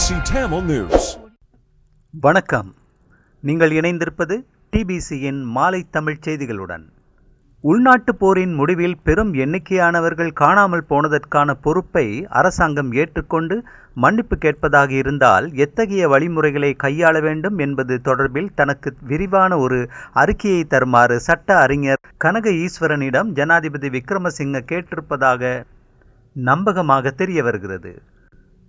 Tamil News. வணக்கம். நீங்கள் இணைந்திருப்பது டிபிசியின் மாலை தமிழ் செய்திகளுடன். உள்நாட்டு போரின் முடிவில் பெரும் எண்ணிக்கையானவர்கள் காணாமல் போனதற்கான பொறுப்பை அரசாங்கம் ஏற்றுக்கொண்டு மன்னிப்பு கேட்பதாக இருந்தால் எத்தகைய வழிமுறைகளை கையாள வேண்டும் என்பது தொடர்பில் தனக்கு விரிவான ஒரு அறிக்கையை தருமாறு சட்ட அறிஞர் கனக ஈஸ்வரனிடம் ஜனாதிபதி விக்ரமசிங்க கேட்டிருப்பதாக நம்பகமாக தெரிய வருகிறது.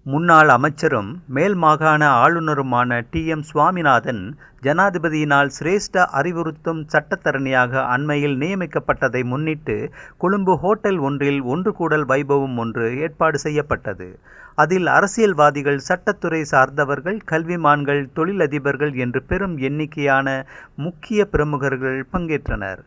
முன்னாள் அமைச்சரும் மேல் மாகாண ஆளுநருமான டி.எம். சுவாமிநாதன் ஜனாதிபதியினால் சிரேஷ்ட அறிவுறுத்தும் சட்டத்தரணியாக அண்மையில் நியமிக்கப்பட்டதை முன்னிட்டு கொழும்பு ஹோட்டல் ஒன்றில் ஒன்று கூடல் வைபவம் ஒன்று ஏற்பாடு செய்யப்பட்டது. அதில் அரசியல்வாதிகள், சட்டத்துறை சார்ந்தவர்கள், கல்விமான்கள், தொழிலதிபர்கள் என்று பெரும் எண்ணிக்கையான முக்கிய பிரமுகர்கள் பங்கேற்றனர்.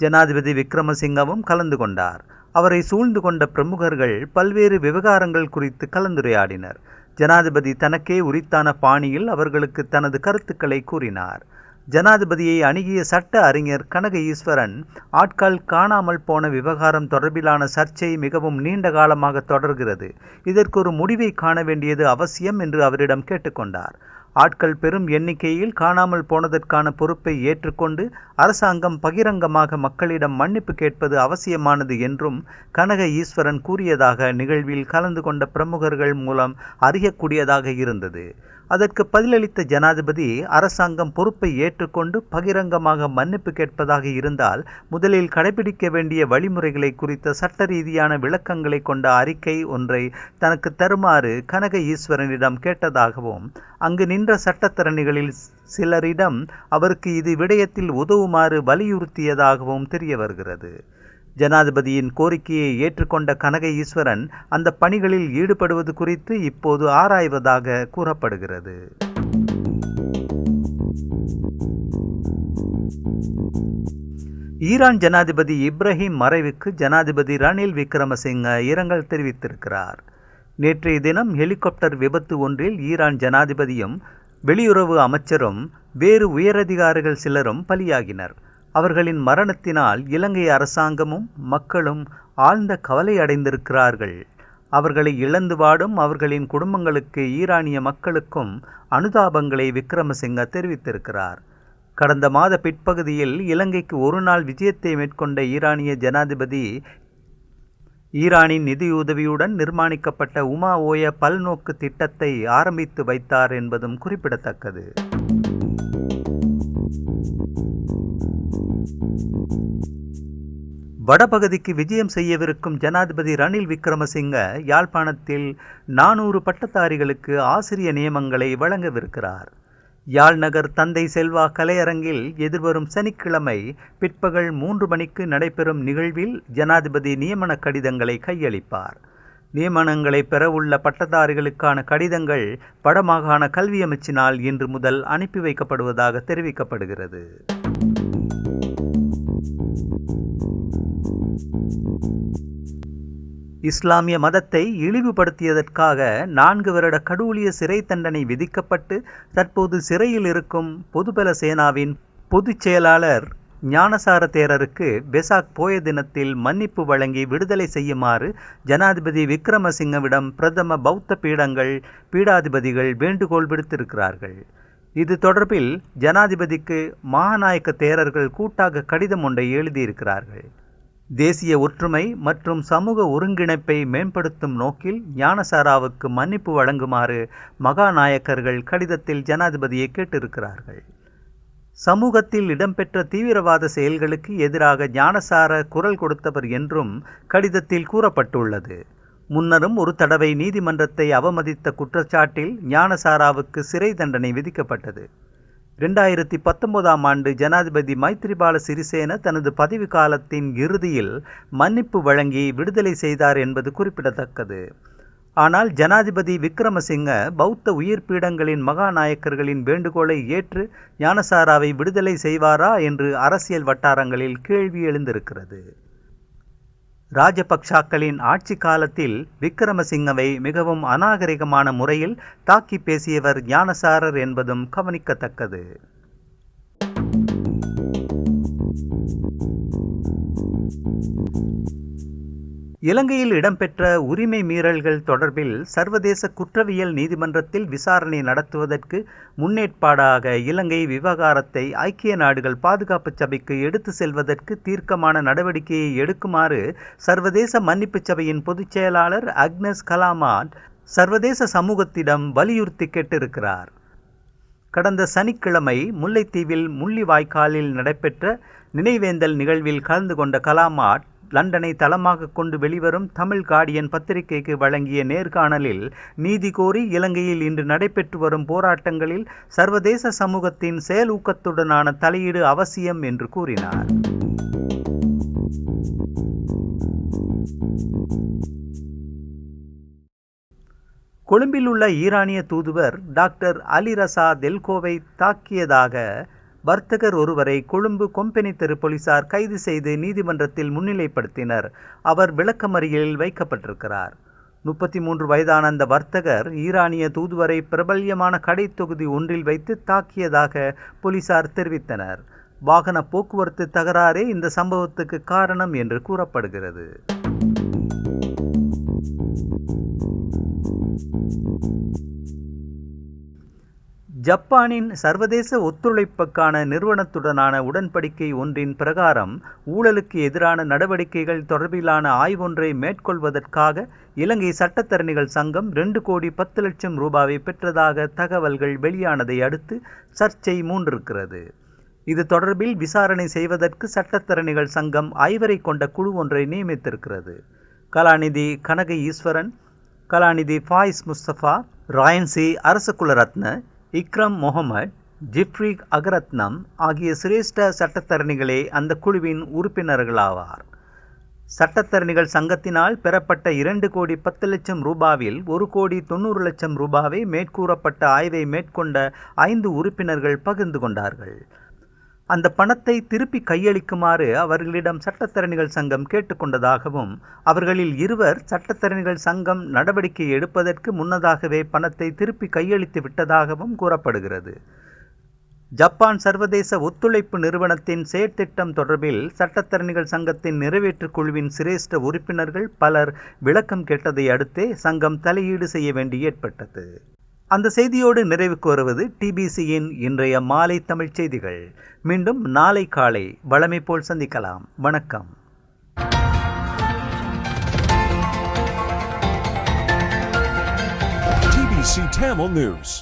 ஜனாதிபதி விக்ரமசிங்கவும் கலந்து கொண்டார். அவரை சூழ்ந்து கொண்ட பிரமுகர்கள் பல்வேறு விவகாரங்கள் குறித்து கலந்துரையாடினர். ஜனாதிபதி தனக்கே உரித்தான பாணியில் அவர்களுக்கு தனது கருத்துக்களை கூறினார். ஜனாதிபதியை அணுகிய சட்ட அறிஞர் கனக ஈஸ்வரன் ஆட்கள் காணாமல் போன விவகாரம் தொடர்பிலான சர்ச்சை மிகவும் நீண்ட காலமாக தொடர்கிறது, இதற்கு ஒரு முடிவை காண வேண்டியது அவசியம் என்று அவரிடம் கேட்டுக்கொண்டார். ஆட்கள் பெரும் எண்ணிக்கையில் காணாமல் போனதற்கான பொறுப்பை ஏற்றுக்கொண்டு அரசாங்கம் பகிரங்கமாக மக்களிடம் மன்னிப்பு கேட்பது அவசியமானது என்றும் கனக ஈஸ்வரன் கூறியதாக நிகழ்வில் கலந்து கொண்ட பிரமுகர்கள் மூலம் அறியக்கூடியதாக இருந்தது. அதற்கு பதிலளித்த ஜனாதிபதி, அரசாங்கம் பொறுப்பை ஏற்றுக்கொண்டு பகிரங்கமாக மன்னிப்பு கேட்பதாக இருந்தால் முதலில் கடைபிடிக்க வேண்டிய வழிமுறைகளை குறித்த சட்ட ரீதியான விளக்கங்களை கொண்ட அறிக்கை ஒன்றை தனக்கு தருமாறு கனக ஈஸ்வரனிடம் கேட்டதாகவும், அங்கு நின்ற சட்டத்தரணிகளில் சிலரிடம் அவருக்கு இது விடயத்தில் உதவுமாறு வலியுறுத்தியதாகவும் தெரிய வருகிறது. ஜனாதிபதியின் கோரிக்கையை ஏற்றுக்கொண்ட கனக ஈஸ்வரன் அந்த பணிகளில் ஈடுபடுவது குறித்து இப்போது ஆராய்வதாக கூறப்படுகிறது. ஈரான் ஜனாதிபதி இப்ராஹிம் மறைவுக்கு ஜனாதிபதி ரணில் விக்ரமசிங்க இரங்கல் தெரிவித்திருக்கிறார். நேற்றைய தினம் ஹெலிகாப்டர் விபத்து ஒன்றில் ஈரான் ஜனாதிபதியும் வெளியுறவு அமைச்சரும் வேறு உயரதிகாரிகள் சிலரும் பலியாகினர். அவர்களின் மரணத்தினால் இலங்கை அரசாங்கமும் மக்களும் ஆழ்ந்த கவலை அடைந்திருக்கிறார்கள். அவர்களை இழந்து வாடும் அவர்களின் குடும்பங்களுக்கு, ஈரானிய மக்களுக்கும் அனுதாபங்களை விக்ரமசிங்க தெரிவித்திருக்கிறார். கடந்த மாத பிற்பகுதியில் இலங்கைக்கு ஒரு நாள் விஜயத்தை மேற்கொண்ட ஈரானிய ஜனாதிபதி ஈரானின் நிதியுதவியுடன் நிர்மாணிக்கப்பட்ட உமா ஓய பல்நோக்கு திட்டத்தை ஆரம்பித்து வைத்தார் என்பதும் குறிப்பிடத்தக்கது. வடபகுதிக்கு விஜயம் செய்யவிருக்கும் ஜனாதிபதி ரணில் விக்ரமசிங்க யாழ்ப்பாணத்தில் 400 பட்டதாரிகளுக்கு ஆசிரிய நியமங்களை வழங்கவிருக்கிறார். யாழ் நகர் தந்தை செல்வா கலையரங்கில் எதிர்வரும் சனிக்கிழமை பிற்பகல் 3 மணிக்கு நடைபெறும் நிகழ்வில் ஜனாதிபதி நியமன கடிதங்களை கையளிப்பார். நியமனங்களை பெறவுள்ள பட்டதாரிகளுக்கான கடிதங்கள் வடமாகாண கல்வி அமைச்சினால் இன்று முதல் அனுப்பி வைக்கப்படுவதாக தெரிவிக்கப்படுகிறது. இஸ்லாமிய மதத்தை இழிவுபடுத்தியதற்காக 4 வருட கடூழிய சிறை தண்டனை விதிக்கப்பட்டு தற்போது சிறையில் இருக்கும் பொதுபல சேனாவின் பொதுச் செயலாளர் ஞானசார தேரருக்கு வெசாக் போய தினத்தில் மன்னிப்பு வழங்கி விடுதலை செய்யுமாறு ஜனாதிபதி விக்ரமசிங்கவிடம் பிரதம பௌத்த பீடாதிபதிகள் வேண்டுகோள் விடுத்திருக்கிறார்கள். இது தொடர்பில் ஜனாதிபதிக்கு மகாநாயக்க தேரர்கள் கூட்டாக கடிதம் ஒன்றை எழுதியிருக்கிறார்கள். தேசிய ஒற்றுமை மற்றும் சமூக ஒருங்கிணைப்பை மேம்படுத்தும் நோக்கில் ஞானசாராவுக்கு மன்னிப்பு வழங்குமாறு மகாநாயக்கர்கள் கடிதத்தில் ஜனாதிபதியை கேட்டிருக்கிறார்கள். சமூகத்தில் இடம்பெற்ற தீவிரவாத செயல்களுக்கு எதிராக ஞானசார குரல் கொடுத்தவர் என்றும் கடிதத்தில் கூறப்பட்டுள்ளது. முன்னரும் ஒரு தடவை நீதிமன்றத்தை அவமதித்த குற்றச்சாட்டில் ஞானசாராவுக்கு சிறை தண்டனை விதிக்கப்பட்டது. 2019ஆம் ஆண்டு ஜனாதிபதி மைத்ரிபால சிறிசேன தனது பதவி காலத்தின் இறுதியில் மன்னிப்பு வழங்கி விடுதலை செய்தார் என்பது குறிப்பிடத்தக்கது. ஆனால் ஜனாதிபதி விக்ரமசிங்க பௌத்த உயிர்ப்பீடங்களின் மகாநாயக்கர்களின் வேண்டுகோளை ஏற்று ஞானசாராவை விடுதலை செய்வாரா என்று அரசியல் வட்டாரங்களில் கேள்வி எழுந்திருக்கிறது. ராஜபக்சாக்களின் ஆட்சி காலத்தில் விக்ரமசிங்கவை மிகவும் அநாகரிகமான முறையில் தாக்கி பேசியவர் ஞானசாரர் என்பதும் கவனிக்கத்தக்கது. இலங்கையில் இடம்பெற்ற உரிமை மீறல்கள் தொடர்பில் சர்வதேச குற்றவியல் நீதிமன்றத்தில் விசாரணை நடத்துவதற்கு முன்னேற்பாடாக இலங்கை விவகாரத்தை ஐக்கிய நாடுகள் பாதுகாப்பு சபைக்கு எடுத்து செல்வதற்கு தீர்க்கமான நடவடிக்கையை எடுக்குமாறு சர்வதேச மன்னிப்பு சபையின் பொதுச் செயலாளர் அக்னஸ் கலாமாட் சர்வதேச சமூகத்திடம் வலியுறுத்தி கேட்டிருக்கிறார். கடந்த சனிக்கிழமை முல்லைத்தீவில் முள்ளிவாய்க்காலில் நடைபெற்ற நினைவேந்தல் நிகழ்வில் கலந்து கொண்ட கலாமாட் லண்டனை தளமாக கொண்டு வெளிவரும் தமிழ் கார்டியன் பத்திரிகைக்கு வழங்கிய நேர்காணலில் நீதி கோரி இலங்கையில் இன்று நடைபெற்று வரும் போராட்டங்களில் சர்வதேச சமூகத்தின் செயலூக்கத்துடனான தலையீடு அவசியம் என்று கூறினார். கொழும்பில் உள்ள ஈரானிய தூதுவர் டாக்டர் அலி ரசா தெல்கோவை தாக்கியதாக வர்த்தகர் ஒருவரை கொழும்பு கொம்பெனி தெரு போலீசார் கைது செய்து நீதிமன்றத்தில் முன்னிலைப்படுத்தினர். அவர் விளக்கமறியலில் வைக்கப்பட்டிருக்கிறார். 33 வயதான அந்த வர்த்தகர் ஈரானிய தூதுவரை பிரபல்யமான கடை தொகுதி ஒன்றில் வைத்து தாக்கியதாக போலீசார் தெரிவித்தனர். வாகன போக்குவரத்து தகராறே இந்த சம்பவத்துக்கு காரணம் என்று கூறப்படுகிறது. ஜப்பானின் சர்வதேச ஒத்துழைப்புக்கான நிறுவனத்துடனான உடன்படிக்கை ஒன்றின் பிரகாரம் ஊழலுக்கு எதிரான நடவடிக்கைகள் தொடர்பிலான ஆய்வொன்றை மேற்கொள்வதற்காக இலங்கை சட்டத்தரணிகள் சங்கம் 2 கோடி 10 லட்சம் ரூபாவை பெற்றதாக தகவல்கள் வெளியானதை அடுத்து சர்ச்சை மூண்டிருக்கிறது. இது தொடர்பில் விசாரணை செய்வதற்கு சட்டத்தரணிகள் சங்கம் 5 கொண்ட குழு ஒன்றை நியமித்திருக்கிறது. கலாநிதி கனக ஈஸ்வரன், கலாநிதி ஃபாயிஸ் முஸ்தபா, ராயன்சி அரசகுலரத்ன, இக்ரம் முகமது, ஜிப்ரி அகரத்னம் ஆகிய சிரேஷ்ட சட்டத்தரணிகளே அந்த குழுவின் உறுப்பினர்களாவார். சட்டத்தரணிகள் சங்கத்தினால் பெறப்பட்ட 2 கோடி 10 லட்சம் ரூபாவில் 1 கோடி 90 லட்சம் ரூபாவை மேற்கூறப்பட்ட ஆய்வை மேற்கொண்ட 5 உறுப்பினர்கள் பகிர்ந்து கொண்டார்கள். அந்த பணத்தை திருப்பி கையளிக்குமாறு அவர்களிடம் சட்டத்தரணிகள் சங்கம் கேட்டுக்கொண்டதாகவும் அவர்களில் 2 சட்டத்தரணிகள் சங்கம் நடவடிக்கை எடுப்பதற்கு முன்னதாகவே பணத்தை திருப்பி கையளித்து விட்டதாகவும் கூறப்படுகிறது. ஜப்பான் சர்வதேச ஒத்துழைப்பு நிறுவனத்தின் செயற்திட்டம் தொடர்பில் சட்டத்தரணிகள் சங்கத்தின் நிறைவேற்று குழுவின் சிரேஷ்ட உறுப்பினர்கள் பலர் விளக்கம் கேட்டதை அடுத்தே சங்கம் தலையீடு செய்ய வேண்டி ஏற்பட்டது. அந்த செய்தியோடு நிறைவுக்கு வருவது டிபிசியின் இன்றைய மாலை தமிழ் செய்திகள். மீண்டும் நாளை காலை வழமை போல் சந்திக்கலாம். வணக்கம். TBC Tamil News.